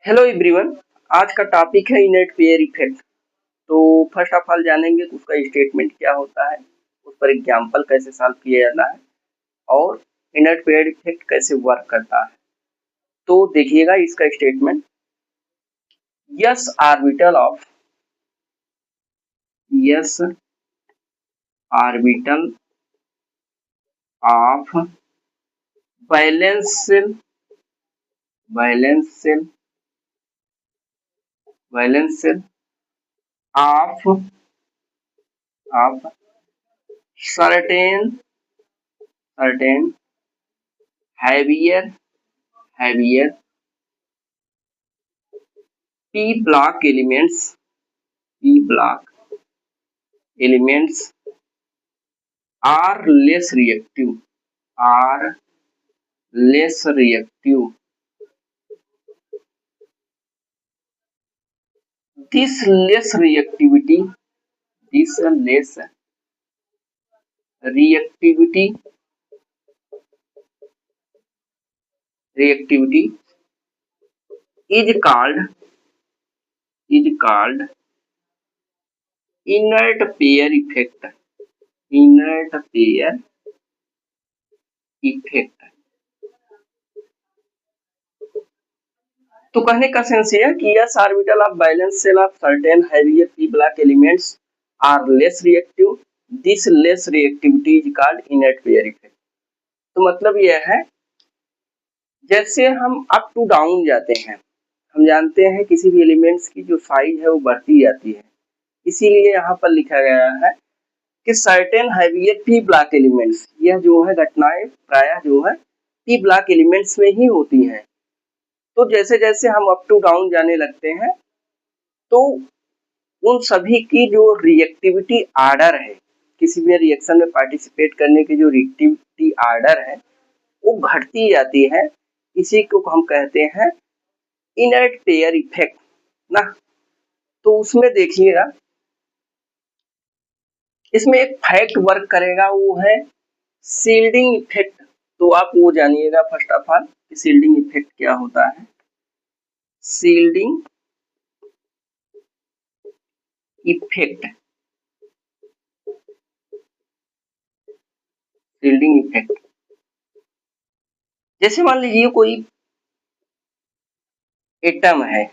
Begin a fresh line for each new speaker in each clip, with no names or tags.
Hello everyone. आज का topic है इनर्ट पेयर इफेक्ट। तो फर्स्ट ऑफ ऑल जानेंगे कि उसका स्टेटमेंट क्या होता है, उस पर एग्जांपल कैसे सॉल्व किया जाता है और इनर्ट पेयर इफेक्ट कैसे वर्क करता है। तो देखिएगा इसका statement. S orbital of s orbital of valence shell valence shell valence shell of of certain certain heavier heavier p block elements are are less reactive. This less reactivity this less reactivity reactivity is called inert pair effect. inert pair effect तो कहने का sense ये है कि s orbital of valence shell of certain heavier p block elements are less reactive. This less reactivity is called inert pair effect. तो मतलब यह है, जैसे हम अप टू डाउन जाते हैं, हम जानते हैं किसी भी एलिमेंट्स की जो साइज है वो बढ़ती जाती है। इसीलिए यहाँ पर लिखा गया है कि certain heavier p block elements, यह जो है घटनाएं प्रायः जो है पी ब्लॉक एलिमेंट्स में ही होती हैं। तो जैसे जैसे हम अप टू डाउन जाने लगते हैं तो उन सभी की जो रिएक्टिविटी आर्डर है, किसी भी रिएक्शन में पार्टिसिपेट करने की जो रिएक्टिविटी आर्डर है वो घटती जाती है। इसी को हम कहते हैं इनर्ट पेयर इफेक्ट ना। तो उसमें देखिएगा, इसमें एक फैक्ट वर्क करेगा, वो है शील्डिंग इफेक्ट। तो आप वो जानिएगा फर्स्ट ऑफ ऑल कि शील्डिंग इफेक्ट क्या होता है। शील्डिंग इफेक्ट शील्डिंग इफेक्ट जैसे मान लीजिए कोई एटम है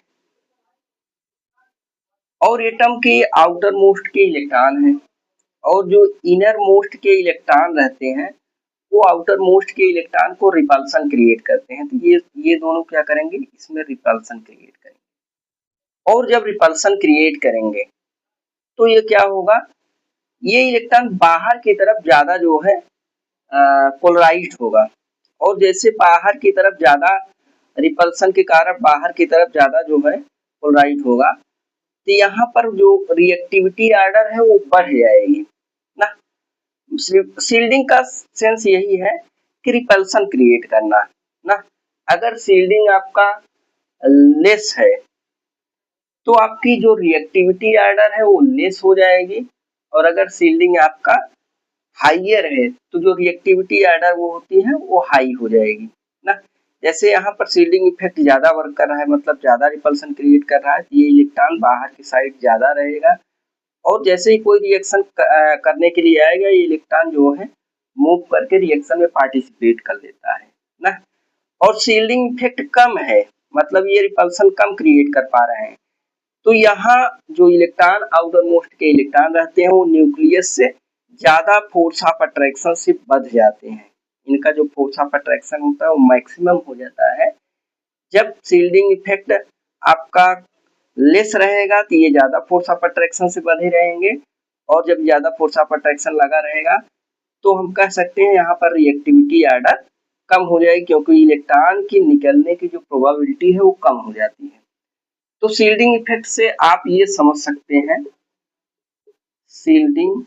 और एटम के आउटर मोस्ट के इलेक्ट्रॉन है और जो इनर मोस्ट के इलेक्ट्रॉन रहते हैं वो आउटर मोस्ट के इलेक्ट्रॉन को रिपल्सन क्रिएट करते हैं। तो ये दोनों क्या करेंगे, इसमें रिपल्सन क्रिएट करेंगे। और जब रिपल्सन क्रिएट करेंगे तो ये क्या होगा, ये इलेक्ट्रॉन बाहर की तरफ ज्यादा जो है पोलराइज्ड होगा। और जैसे बाहर की तरफ ज्यादा रिपल्सन के कारण बाहर की तरफ ज्यादा जो है पोलराइज्ड होगा, तो यहाँ पर जो रिएक्टिविटी आर्डर है वो बढ़ जाएगी ना। शील्डिंग का सेंस यही है कि रिपल्सन क्रिएट करना ना। अगर शील्डिंग आपका लेस है तो आपकी जो रिएक्टिविटी आर्डर है वो लेस हो जाएगी, और अगर शील्डिंग आपका हाइयर है तो जो रिएक्टिविटी आर्डर वो होती है वो हाई हो जाएगी ना। जैसे यहाँ पर शील्डिंग इफेक्ट ज्यादा वर्क कर रहा है, मतलब ज्यादा रिपल्सन क्रिएट कर रहा है, तो ये इलेक्ट्रॉन बाहर की साइड ज्यादा रहेगा। और जैसे ही कोई रिएक्शन करने के लिए आएगा, ये इलेक्ट्रॉन जो है मूव करके रिएक्शन में पार्टिसिपेट कर लेता है ना। और शील्डिंग इफेक्ट कम है, मतलब ये रिपल्सन कम क्रिएट कर पा रहे हैं, तो यहाँ जो इलेक्ट्रॉन आउटर मोस्ट के इलेक्ट्रॉन रहते हैं वो न्यूक्लियस से ज्यादा फोर्स ऑफ अट्रैक्शन से बढ़ जाते हैं। इनका जो फोर्स ऑफ अट्रैक्शन होता है वो मैक्सिमम हो जाता है। जब शील्डिंग इफेक्ट आपका लेस रहेगा तो ये ज्यादा फोर्स ऑफ अट्रैक्शन से बधे रहेंगे, और जब ज्यादा फोर्स ऑफ अट्रैक्शन लगा रहेगा तो हम कह सकते हैं यहाँ पर रिएक्टिविटी आर्डर कम हो जाएगी, क्योंकि इलेक्ट्रॉन की निकलने की जो प्रोबेबिलिटी है वो कम हो जाती है। तो शील्डिंग इफेक्ट से आप ये समझ सकते हैं, shielding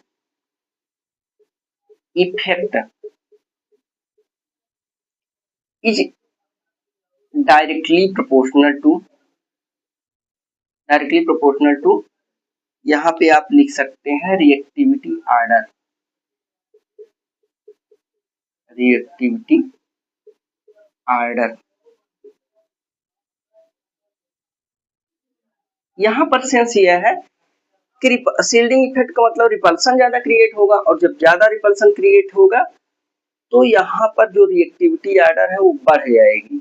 effect is directly proportional to यहाँ पे आप लिख सकते हैं रिएक्टिविटी आर्डर यहाँ पर सेंस यह है कि शील्डिंग इफेक्ट का मतलब रिपल्सन ज्यादा क्रिएट होगा, और जब ज्यादा रिपल्सन क्रिएट होगा तो यहाँ पर जो रिएक्टिविटी आर्डर है वो बढ़ जाएगी,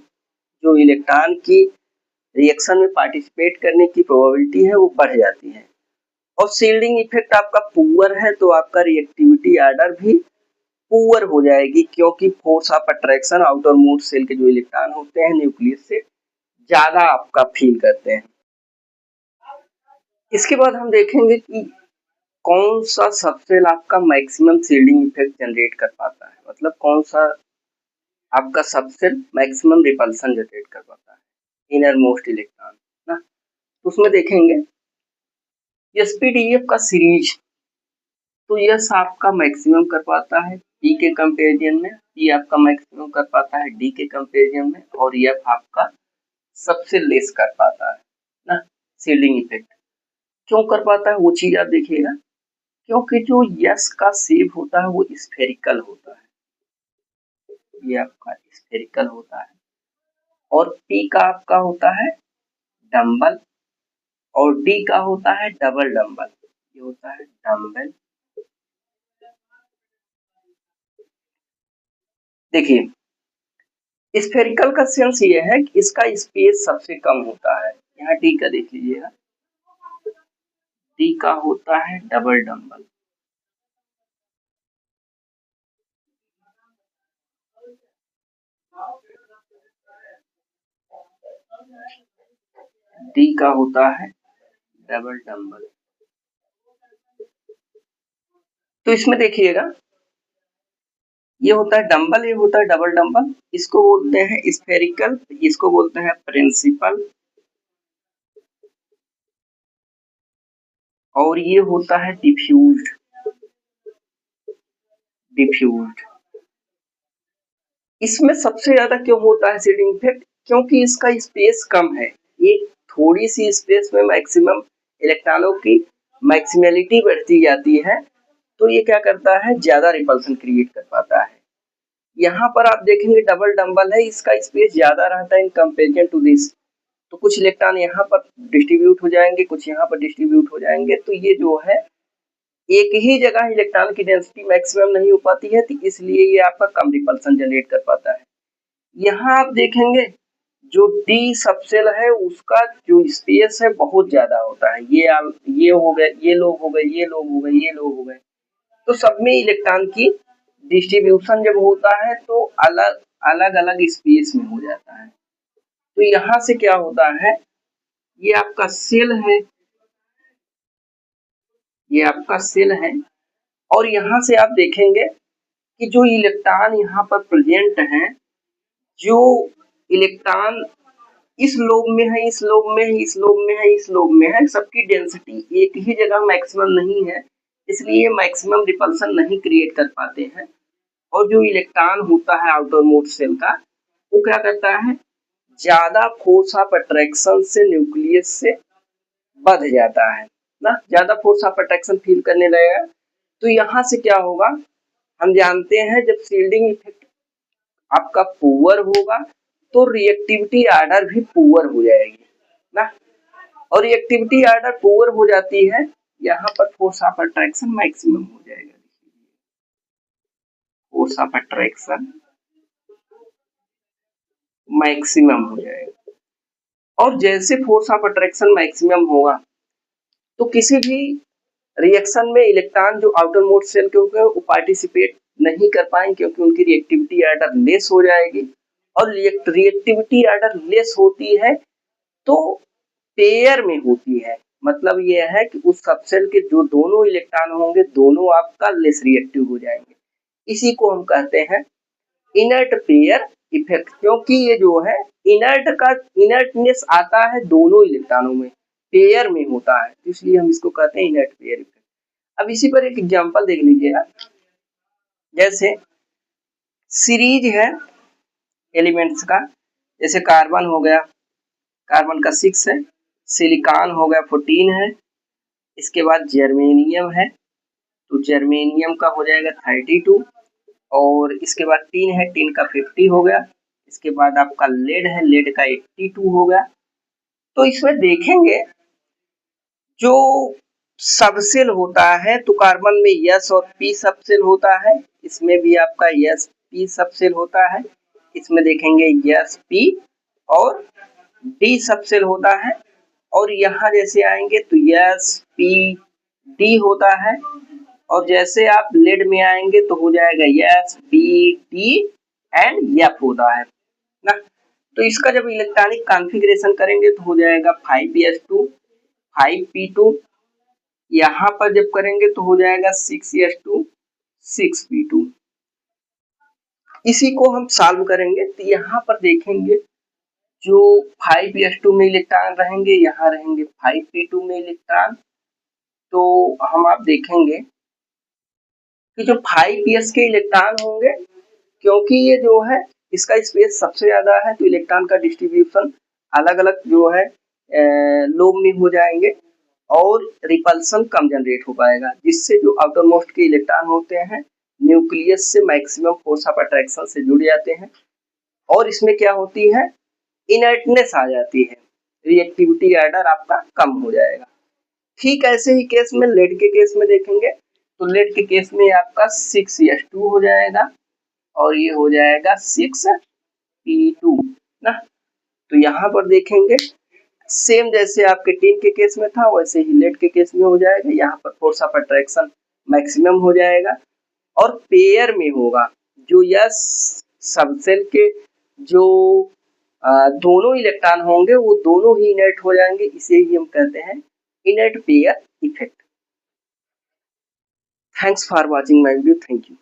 जो इलेक्ट्रॉन की रिएक्शन में पार्टिसिपेट करने की प्रोबेबिलिटी है वो बढ़ जाती है। और शील्डिंग इफेक्ट आपका पुअर है तो आपका रिएक्टिविटी आर्डर भी पुअर हो जाएगी, क्योंकि force of attraction outermost shell के जो इलेक्ट्रॉन होते हैं न्यूक्लियस से ज्यादा आपका फील करते हैं। इसके बाद हम देखेंगे कि कौन सा सबसेल आपका मैक्सिमम शील्डिंग इफेक्ट जनरेट कर पाता है, मतलब कौन सा आपका सबसेल मैक्सिमम रिपल्सन जनरेट कर पाता है इनर मोस्ट इलेक्ट्रॉन ना। तो उसमें देखेंगे एसपीडीएफ का सीरीज, तो यस आपका मैक्सिमम कर पाता है पी के कंपेरिजन में, पी आपका मैक्सिमम कर पाता है डी के कंपेरिजन में, और एफ आपका सबसे लेस कर पाता है ना शील्डिंग इफेक्ट। क्यों कर पाता है वो चीज आप देखिएगा, क्योंकि जो यस का शेप होता है वो स्फेरिकल होता है, ये आपका स्फेरिकल होता है, और पी का आपका होता है डंबल, और डी का होता है डबल डंबल, ये होता है डंबल। देखिए स्फेरिकल का सेंस ये है कि इसका स्पेस सबसे कम होता है, यहाँ डी का देख लीजिएगा, डी का होता है डबल डंबल, डी का होता है डबल डंबल। तो इसमें देखिएगा ये होता है डंबल, ये होता है डबल डंबल, इसको बोलते हैं स्फेरिकल, इसको बोलते हैं प्रिंसिपल, और ये होता है डिफ्यूज्ड, डिफ्यूज्ड। इसमें सबसे ज्यादा क्यों होता है शील्डिंग इफेक्ट, क्योंकि इसका स्पेस कम है, ये थोड़ी सी स्पेस में मैक्सिमम इलेक्ट्रॉनों की मैक्सिमलिटी बढ़ती जाती है, तो ये क्या करता है ज्यादा रिपल्सन क्रिएट कर पाता है। यहाँ पर आप देखेंगे डबल डंबल है, इसका स्पेस ज्यादा रहता है इन कंपेरिजन टू दिस, तो कुछ इलेक्ट्रॉन यहाँ पर डिस्ट्रीब्यूट हो जाएंगे, कुछ यहाँ पर डिस्ट्रीब्यूट हो जाएंगे, तो ये जो है एक ही जगह इलेक्ट्रॉन की डेंसिटी मैक्सिमम नहीं हो पाती है, तो इसलिए ये आपका कम रिपल्सन जनरेट कर पाता है। यहाँ आप देखेंगे जो डी सबसेल है उसका जो स्पेस है बहुत ज्यादा होता है, ये हो गए, ये लोग हो गए, ये लोग हो गए, ये लोग हो गए, तो सब में इलेक्ट्रॉन की डिस्ट्रीब्यूशन जब होता है तो अलग अलग अलग स्पेस में हो जाता है। तो यहाँ से क्या होता है, ये आपका सेल है, ये आपका सेल है, और यहाँ से आप देखेंगे कि जो इलेक्ट्रॉन यहाँ पर प्रेजेंट है, जो इलेक्ट्रॉन इस लोब में है, इस लोब में है, इस लोब में है, इस लोब में है, सबकी डेंसिटी एक ही जगह मैक्सिमम नहीं है, इसलिए मैक्सिमम रिपल्सन नहीं क्रिएट कर पाते हैं। और जो इलेक्ट्रॉन होता है आउटर मोस्ट सेल का, वो क्या करता है ज्यादा फोर्स ऑफ अट्रैक्शन से न्यूक्लियस से बढ़ जाता है ना, ज्यादा फोर्स ऑफ अट्रैक्शन फील करने लगेगा। तो यहाँ से क्या होगा, हम जानते हैं जब शील्डिंग इफेक्ट आपका पुअर होगा तो रिएक्टिविटी आर्डर भी पुअर हो जाएगी ना, और रिएक्टिविटी आर्डर पुअर हो जाती है, यहाँ पर फोर्स ऑफ अट्रैक्शन मैक्सिमम हो जाएगा, फोर्स ऑफ अट्रैक्शन मैक्सिमम हो जाएगा। और जैसे फोर्स ऑफ अट्रैक्शन मैक्सिमम होगा तो किसी भी रिएक्शन में इलेक्ट्रॉन जो आउटर मोस्ट सेल के होंगे वो पार्टिसिपेट नहीं कर पाएंगे, क्योंकि उनकी रिएक्टिविटी आर्डर लेस हो जाएगी, और रिएक्टिविटी आर्डर लेस होती है तो पेयर में होती है, मतलब ये है कि उस सबसेल के जो दोनों इलेक्ट्रॉन होंगे दोनों आपका लेस रिएक्टिव हो जाएंगे, इसी को हम कहते हैं इनर्ट पेयर इफेक्ट, क्योंकि ये जो है इनर्ट का इनर्टनेस आता है दोनों इलेक्ट्रॉनों में, पेयर में होता है, इसलिए हम इसको कहते हैं इनर्ट पेयर इफेक्ट। अब इसी पर एक एग्जांपल देख लीजिएगा, जैसे सीरीज है एलिमेंट्स का, जैसे कार्बन हो गया, कार्बन का 6 है, सिलिकॉन हो गया 14 है, इसके बाद जर्मेनियम है, तो जर्मेनियम का हो जाएगा 32, और इसके बाद टीन है, टीन का 50 हो गया, इसके बाद आपका लेड है, लेड का 82 हो गया। तो इसमें देखेंगे जो सबसेल होता है तो कार्बन में S और P सबसेल होता है, इसमें भी आपका S P सबसेल होता है, इसमें देखेंगे S P और D सबसेल होता है, और यहाँ जैसे आएंगे तो S P D होता है, और जैसे आप लेड में आएंगे तो हो जाएगा S P T and F होता है ना। तो इसका जब इलेक्ट्रॉनिक कॉन्फ़िगरेशन करेंगे तो हो जाएगा 5s2 5p2, यहाँ पर जब करेंगे तो हो जाएगा 6s2 6p2। इसी को हम सॉल्व करेंगे तो यहाँ पर देखेंगे जो 5s2 में इलेक्ट्रॉन रहेंगे, यहाँ रहेंगे 5p2 में इलेक्ट्रॉन। तो हम आप देखेंगे कि जो 5s के इलेक्ट्रॉन होंगे, क्योंकि ये जो है इसका स्पेस सबसे ज्यादा है तो इलेक्ट्रॉन का डिस्ट्रीब्यूशन अलग अलग जो है लोब में हो जाएंगे और रिपल्सन कम जनरेट हो पाएगा, जिससे जो आउटर मोस्ट के इलेक्ट्रॉन होते हैं न्यूक्लियस से मैक्सिमम फोर्स ऑफ अट्रैक्शन से जुड़ जाते हैं, और इसमें क्या होती है इनर्टनेस आ जाती है, रिएक्टिविटी आर्डर आपका कम हो जाएगा। ठीक ऐसे ही केस में लेड के केस में देखेंगे तो लेड के केस में आपका 6s2 हो जाएगा और ये हो जाएगा 6p2 ना। तो यहाँ पर देखेंगे सेम जैसे आपके टिन के केस में था वैसे ही लेड के केस में हो जाएगा, यहाँ पर फोर्स ऑफ अट्रैक्शन मैक्सिमम हो जाएगा और पेयर में होगा। जो यस सबसेल के जो दोनों इलेक्ट्रॉन होंगे वो दोनों ही इनर्ट हो जाएंगे, इसे ही हम कहते हैं inert pair effect. Thanks for watching my video, thank you.